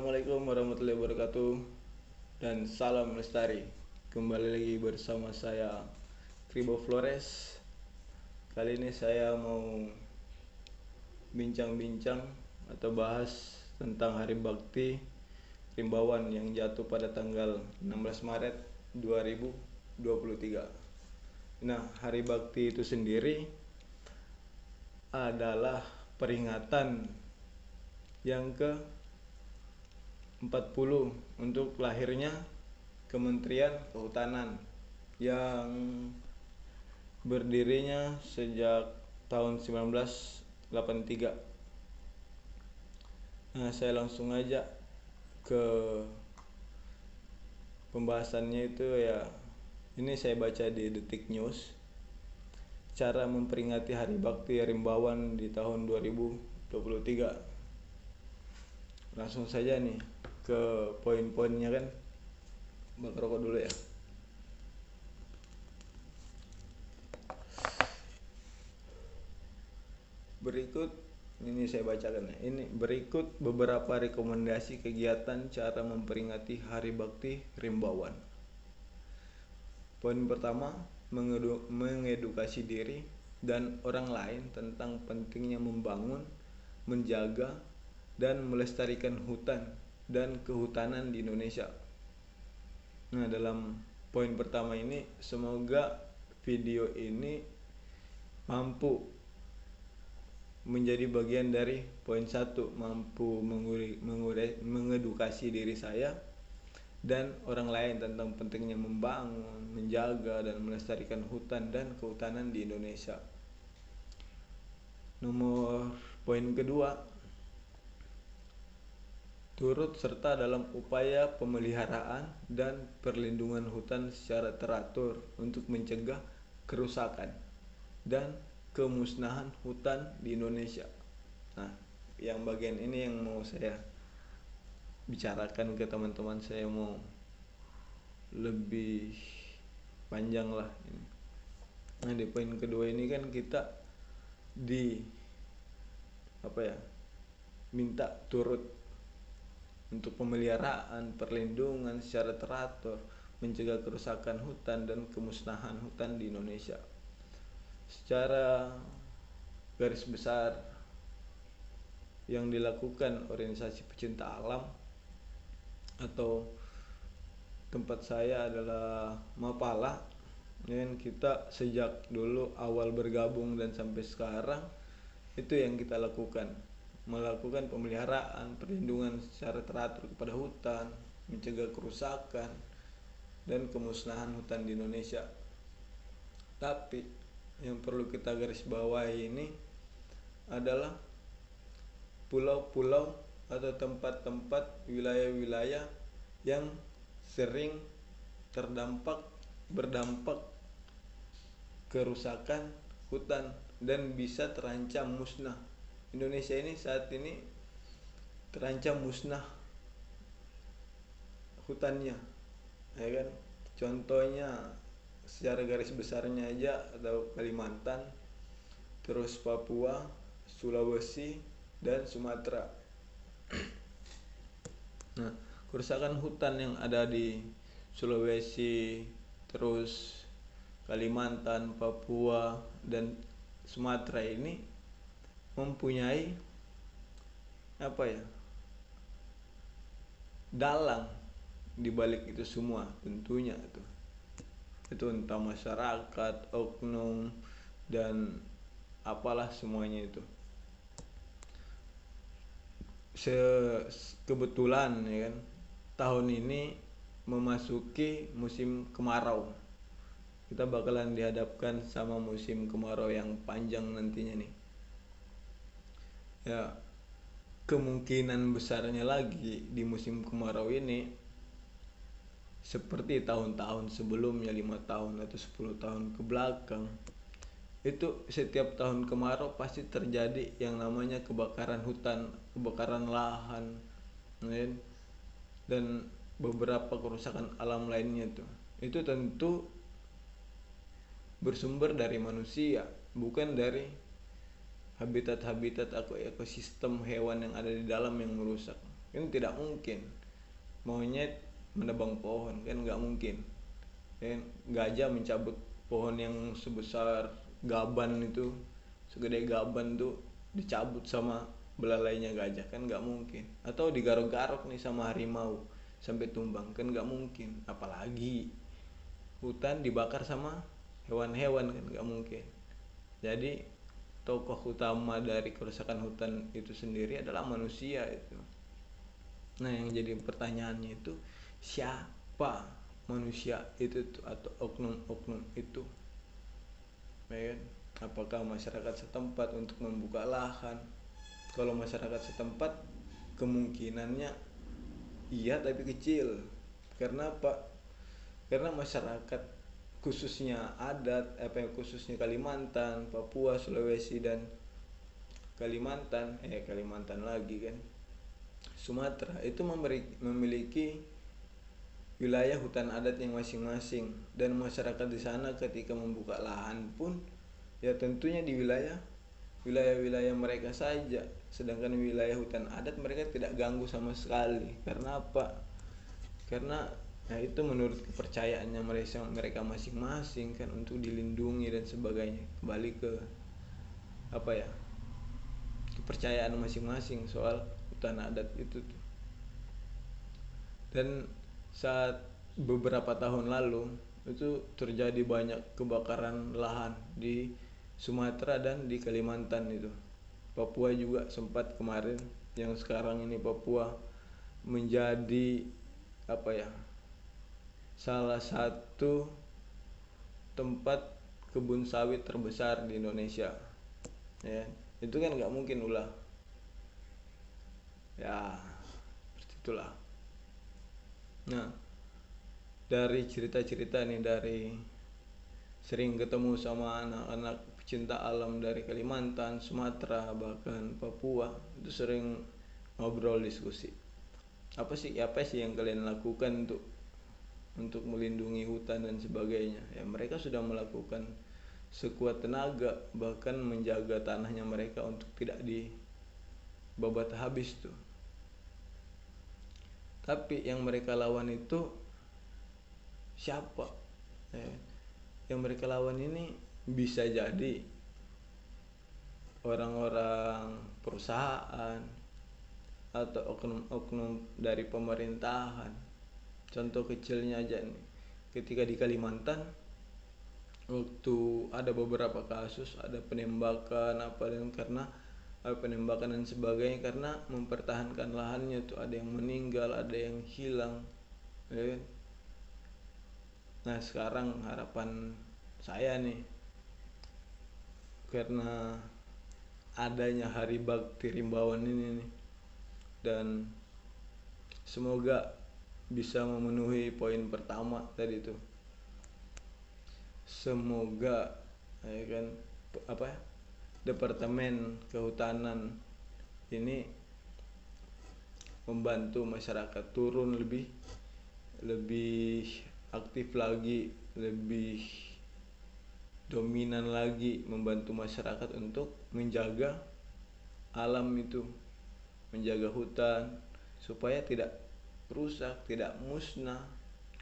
Assalamualaikum warahmatullahi wabarakatuh dan salam lestari. Kembali lagi bersama saya Kribo Flores. Kali ini saya mau bincang-bincang atau bahas tentang Hari Bakti Rimbawan yang jatuh pada tanggal 16 Maret 2023. Nah, Hari Bakti itu sendiri adalah peringatan yang ke 40 untuk lahirnya Kementerian Kehutanan yang berdirinya sejak tahun 1983. Nah, saya langsung aja ke pembahasannya itu ya. Ini saya baca di Detik News. Cara memperingati Hari Bakti Rimbawan di tahun 2023. Langsung saja nih ke poin-poinnya kan. Bakar rokok dulu ya. Berikut ini saya bacakan ya. Ini berikut beberapa rekomendasi kegiatan cara memperingati Hari Bakti Rimbawan. Poin pertama, mengedukasi diri dan orang lain tentang pentingnya membangun, menjaga, dan melestarikan hutan dan kehutanan di Indonesia. Nah, dalam poin pertama ini semoga video ini mampu menjadi bagian dari poin 1, mampu mengedukasi diri saya dan orang lain tentang pentingnya membangun, menjaga, dan melestarikan hutan dan kehutanan di Indonesia. Nomor poin kedua, turut serta dalam upaya pemeliharaan dan perlindungan hutan secara teratur untuk mencegah kerusakan dan kemusnahan hutan di Indonesia. Nah, yang bagian ini yang mau saya bicarakan ke teman-teman, saya mau lebih panjang lah ini. Nah, di poin kedua ini kan kita minta turut untuk pemeliharaan, perlindungan secara teratur, mencegah kerusakan hutan dan kemusnahan hutan di Indonesia. Secara garis besar yang dilakukan organisasi pecinta alam atau tempat saya adalah Mapala, dan kita sejak dulu awal bergabung dan sampai sekarang itu yang kita lakukan, melakukan pemeliharaan, perlindungan secara teratur kepada hutan, mencegah kerusakan dan kemusnahan hutan di Indonesia. Tapi yang perlu kita garis bawahi ini adalah pulau-pulau atau tempat-tempat wilayah-wilayah yang sering berdampak kerusakan hutan dan bisa terancam musnah. Indonesia ini saat ini terancam musnah hutannya, ya kan? Contohnya secara garis besarnya aja atau Kalimantan, terus Papua, Sulawesi, dan Sumatera. Nah, kerusakan hutan yang ada di Sulawesi, terus Kalimantan, Papua, dan Sumatera ini mempunyai dalang di balik itu semua tentunya itu entah masyarakat, oknum, dan apalah semuanya itu. Kebetulan ya kan, tahun ini memasuki musim kemarau. Kita bakalan dihadapkan sama musim kemarau yang panjang nantinya nih. Ya, kemungkinan besarnya lagi di musim kemarau ini seperti tahun-tahun sebelumnya, 5 tahun atau 10 tahun ke belakang, itu setiap tahun kemarau pasti terjadi yang namanya kebakaran hutan, kebakaran lahan, dan beberapa kerusakan alam lainnya itu tentu bersumber dari manusia, bukan dari habitat atau ekosistem hewan yang ada di dalam yang merusak. Kan tidak mungkin monyet menebang pohon, kan nggak mungkin. Kan gajah mencabut pohon yang sebesar gaban itu, segede gaban tuh dicabut sama belalainya gajah, kan nggak mungkin. Atau digarok-garok nih sama harimau sampai tumbang, kan nggak mungkin. Apalagi hutan dibakar sama hewan-hewan, kan nggak mungkin. Jadi tokoh utama dari kerusakan hutan itu sendiri adalah manusia itu. Nah, yang jadi pertanyaannya itu siapa manusia itu tuh, atau oknum-oknum itu, ya kan? Apakah masyarakat setempat untuk membuka lahan? Kalau masyarakat setempat kemungkinannya iya tapi kecil. Karena apa? Karena masyarakat khususnya adat, khususnya Kalimantan, Papua, Sulawesi dan Kalimantan lagi kan, Sumatera itu memiliki wilayah hutan adat yang masing-masing, dan masyarakat di sana ketika membuka lahan pun ya tentunya di wilayah mereka saja, sedangkan wilayah hutan adat mereka tidak ganggu sama sekali. Karena apa? Karena ya itu menurut kepercayaannya mereka masing-masing kan, untuk dilindungi dan sebagainya. Kembali ke apa ya, kepercayaan masing-masing soal hutan adat itu tuh. Dan saat beberapa tahun lalu itu terjadi banyak kebakaran lahan di Sumatera dan di Kalimantan itu. Papua juga sempat kemarin, yang sekarang ini Papua menjadi apa ya, salah satu tempat kebun sawit terbesar di Indonesia, ya itu kan nggak mungkin ulah, ya seperti itulah. Nah, dari cerita-cerita nih, dari sering ketemu sama anak-anak pecinta alam dari Kalimantan, Sumatera, bahkan Papua, itu sering ngobrol, diskusi. Apa sih yang kalian lakukan untuk melindungi hutan dan sebagainya? Ya mereka sudah melakukan sekuat tenaga, bahkan menjaga tanahnya mereka untuk tidak dibabat habis tuh. Tapi yang mereka lawan itu siapa? Yang mereka lawan ini bisa jadi orang-orang perusahaan atau oknum-oknum dari pemerintahan. Contoh kecilnya aja nih, ketika di Kalimantan waktu ada beberapa kasus, ada penembakan penembakan dan sebagainya karena mempertahankan lahannya tuh, ada yang meninggal, ada yang hilang, ya kan? Nah, sekarang harapan saya nih, karena adanya Hari Bakti Rimbawan ini nih, dan semoga bisa memenuhi poin pertama tadi tuh. Semoga ya kan, Departemen Kehutanan ini membantu masyarakat turun lebih aktif lagi, lebih dominan lagi membantu masyarakat untuk menjaga alam itu, menjaga hutan supaya tidak rusak, tidak musnah.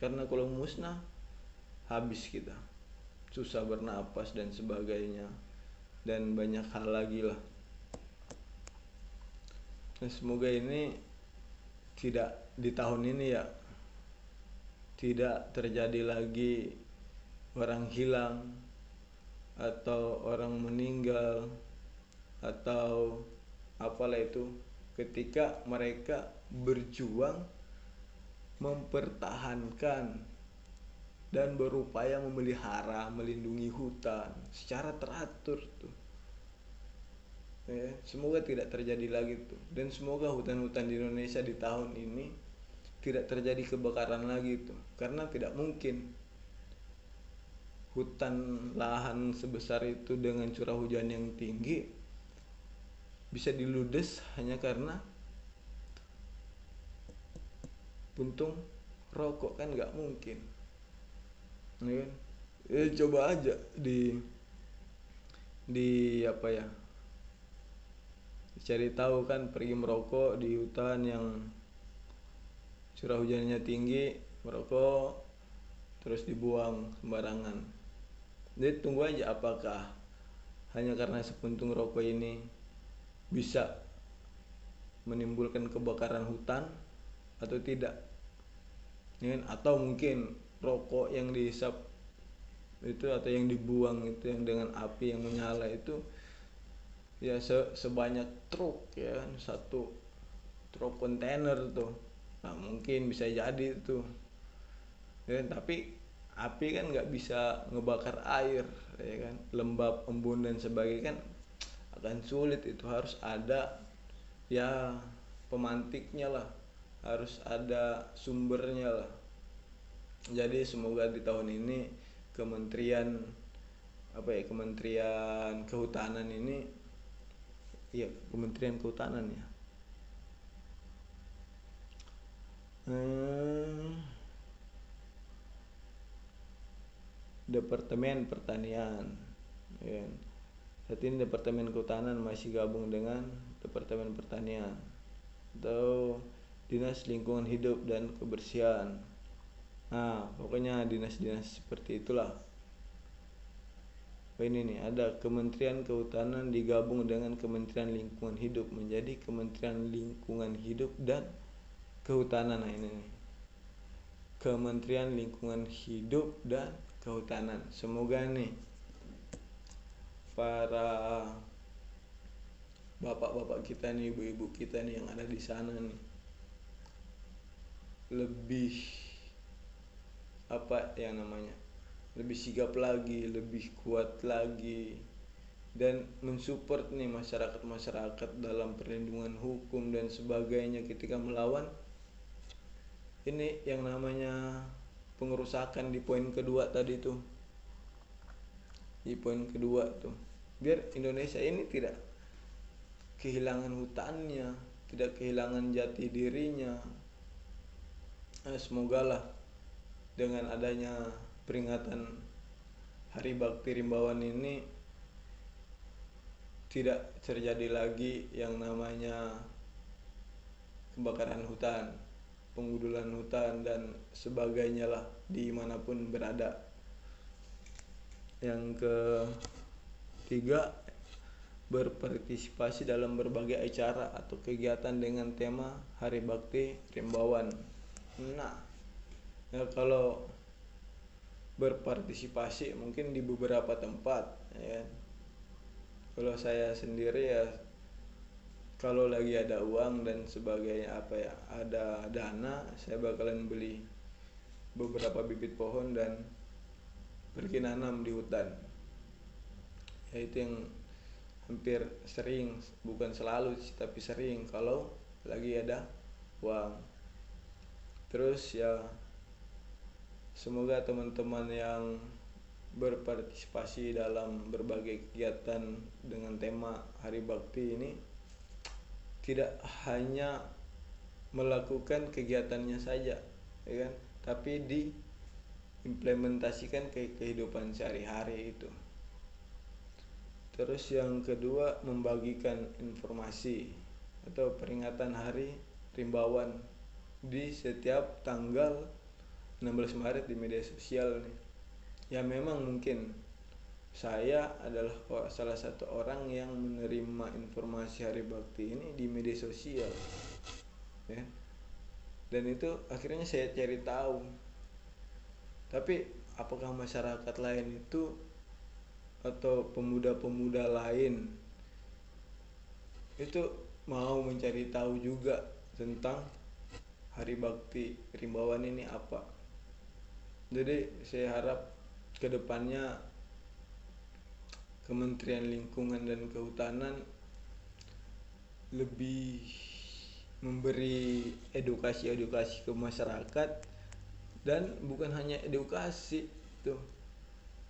Karena kalau musnah habis kita, susah bernapas dan sebagainya, dan banyak hal lagi lah. Nah, semoga ini tidak di tahun ini ya, tidak terjadi lagi orang hilang atau orang meninggal atau apalah itu, ketika mereka berjuang mempertahankan dan berupaya memelihara, melindungi hutan secara teratur tuh. Ya, semoga tidak terjadi lagi tuh, dan semoga hutan-hutan di Indonesia di tahun ini tidak terjadi kebakaran lagi tuh, karena tidak mungkin hutan lahan sebesar itu dengan curah hujan yang tinggi bisa diludes hanya karena puntung rokok, kan nggak mungkin, ya kan? Coba aja di apa ya, cari tahu kan, pergi merokok di hutan yang curah hujannya tinggi, merokok terus dibuang sembarangan. Jadi tunggu aja apakah hanya karena sepuntung rokok ini bisa menimbulkan kebakaran hutan atau tidak, ya kan? Atau mungkin rokok yang dihisap itu atau yang dibuang itu yang dengan api yang menyala itu ya sebanyak truk, ya kan, satu truk kontainer tuh. Nah mungkin bisa jadi tuh, ya kan? Tapi api kan nggak bisa ngebakar air, ya kan, lembab, embun dan sebagainya kan akan sulit. Itu harus ada ya pemantiknya lah, harus ada sumbernya lah. Jadi semoga di tahun ini Kementerian Kehutanan ini, iya Kementerian Kehutanan ya, Departemen Pertanian, ya. Saat ini Departemen Kehutanan masih gabung dengan Departemen Pertanian atau Dinas Lingkungan Hidup dan Kebersihan. Nah pokoknya dinas-dinas seperti itulah. Ini nih ada Kementerian Kehutanan digabung dengan Kementerian Lingkungan Hidup menjadi Kementerian Lingkungan Hidup dan Kehutanan. Nah ini nih, Kementerian Lingkungan Hidup dan Kehutanan. Semoga nih para bapak-bapak kita nih, ibu-ibu kita nih yang ada di sana nih lebih lebih sigap lagi, lebih kuat lagi, dan mensupport nih masyarakat dalam perlindungan hukum dan sebagainya ketika melawan ini yang namanya pengerusakan di poin kedua tadi tuh. Di poin kedua tuh, biar Indonesia ini tidak kehilangan hutannya, tidak kehilangan jati dirinya. Semoga lah dengan adanya peringatan Hari Bakti Rimbawan ini tidak terjadi lagi yang namanya kebakaran hutan, penggudulan hutan dan sebagainya lah dimanapun berada. Yang ketiga, berpartisipasi dalam berbagai acara atau kegiatan dengan tema Hari Bakti Rimbawan. Nah, ya kalau berpartisipasi mungkin di beberapa tempat, ya. Kalau saya sendiri ya, kalau lagi ada uang dan sebagainya, ada dana, saya bakalan beli beberapa bibit pohon dan pergi nanam di hutan. Ya itu yang hampir sering, bukan selalu sih, tapi sering kalau lagi ada uang. Terus ya semoga teman-teman yang berpartisipasi dalam berbagai kegiatan dengan tema Hari Bakti ini tidak hanya melakukan kegiatannya saja, ya kan, tapi diimplementasikan ke kehidupan sehari-hari itu. Terus yang kedua, membagikan informasi atau peringatan Hari Rimbawan di setiap tanggal 16 Maret di media sosial nih. Ya memang mungkin saya adalah salah satu orang yang menerima informasi Hari Bakti ini di media sosial, ya. Dan itu akhirnya saya cari tahu. Tapi apakah masyarakat lain itu atau pemuda-pemuda lain itu mau mencari tahu juga tentang Hari Bakti Rimbawan ini apa? Jadi saya harap kedepannya Kementerian Lingkungan dan Kehutanan lebih memberi edukasi ke masyarakat, dan bukan hanya edukasi tuh,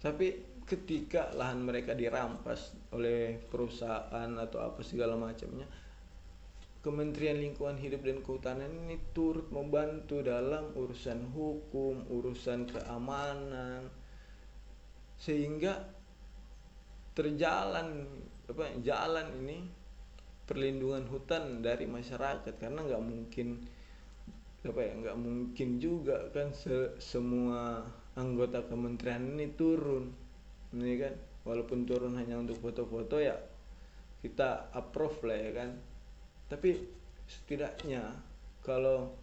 tapi ketika lahan mereka dirampas oleh perusahaan atau apa segala macamnya, Kementerian Lingkungan Hidup dan Kehutanan ini turut membantu dalam urusan hukum, urusan keamanan, sehingga jalan ini perlindungan hutan dari masyarakat, karena nggak mungkin juga kan semua anggota kementerian ini turun ini kan, walaupun turun hanya untuk foto-foto ya kita approve lah ya kan. Tapi setidaknya kalau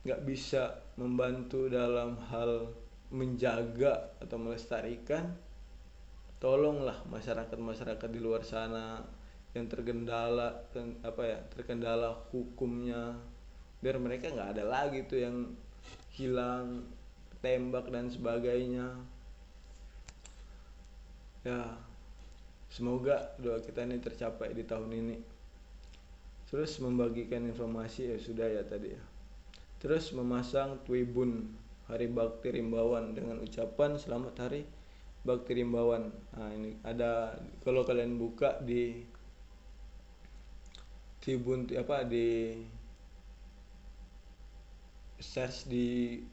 nggak bisa membantu dalam hal menjaga atau melestarikan, tolonglah masyarakat di luar sana yang terkendala hukumnya, biar mereka nggak ada lagi tuh yang hilang, tembak dan sebagainya. Ya, semoga doa kita ini tercapai di tahun ini. Terus membagikan informasi ya sudah ya tadi ya. Terus memasang Twibun Hari Bakti Rimbawan dengan ucapan selamat Hari Bakti Rimbawan. Nah, ini ada, kalau kalian buka di Tribun di search di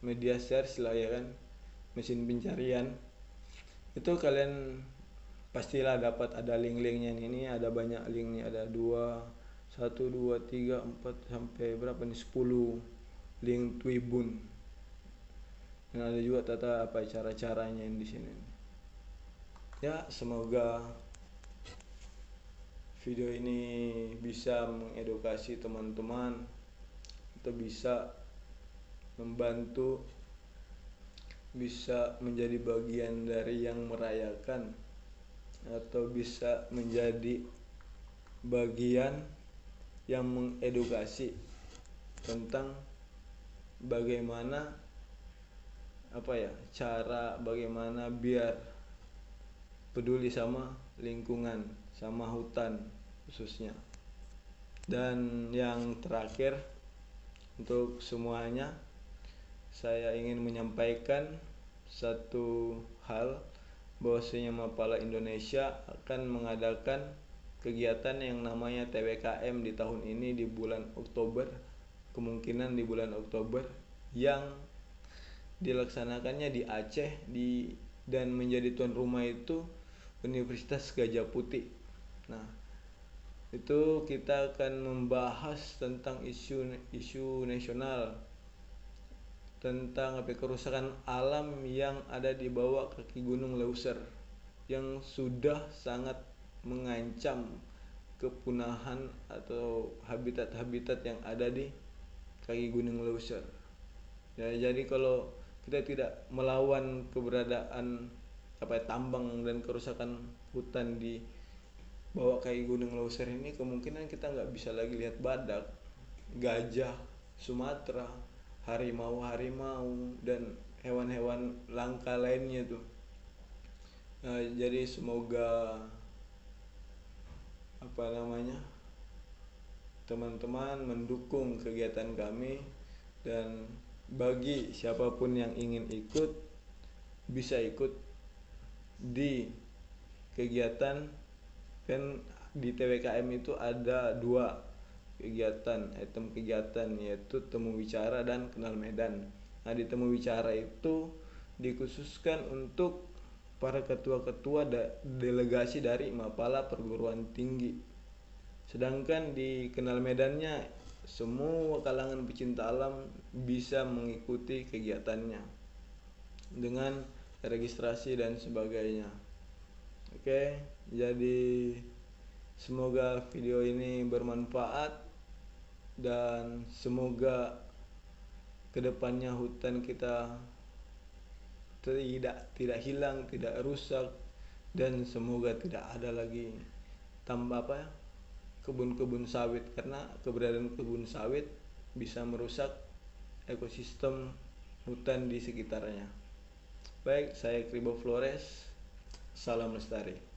media search lah ya kan, mesin pencarian, itu kalian pastilah dapat ada link-linknya ini, ada banyak link nih, ada 4 sampai berapa nih, 10 link Twibun. Dan ada juga cara-caranya di sini. Ya, semoga video ini bisa mengedukasi teman-teman atau bisa membantu, bisa menjadi bagian dari yang merayakan, atau bisa menjadi bagian yang mengedukasi tentang bagaimana bagaimana biar peduli sama lingkungan, sama hutan khususnya. Dan yang terakhir, untuk semuanya saya ingin menyampaikan satu hal, bahwasanya Mapala Indonesia akan mengadakan kegiatan yang namanya TWKM di tahun ini di bulan Oktober, kemungkinan di bulan Oktober, yang dilaksanakannya di Aceh dan menjadi tuan rumah itu Universitas Gajah Putih. Nah, itu kita akan membahas tentang isu nasional tentang kerusakan alam yang ada di bawah kaki Gunung Leuser, yang sudah sangat mengancam kepunahan atau habitat-habitat yang ada di kaki Gunung Leuser. Ya, jadi kalau kita tidak melawan keberadaan tambang dan kerusakan hutan di bawah kaki Gunung Leuser ini, kemungkinan kita nggak bisa lagi lihat badak, gajah Sumatera, harimau dan hewan-hewan langka lainnya tuh. Nah, jadi semoga teman-teman mendukung kegiatan kami, dan bagi siapapun yang ingin ikut bisa ikut di kegiatan. Kan di TWKM itu ada 2 item kegiatan, yaitu temu bicara dan kenal medan. Nah, di temu bicara itu dikhususkan untuk para ketua-ketua delegasi dari Mapala perguruan tinggi. Sedangkan di kenal medannya semua kalangan pecinta alam bisa mengikuti kegiatannya dengan registrasi dan sebagainya. Oke, jadi semoga video ini bermanfaat, dan semoga kedepannya hutan kita tidak hilang, tidak rusak, dan semoga tidak ada lagi kebun-kebun sawit, karena keberadaan kebun sawit bisa merusak ekosistem hutan di sekitarnya. Baik, saya Kribo Flores, salam lestari.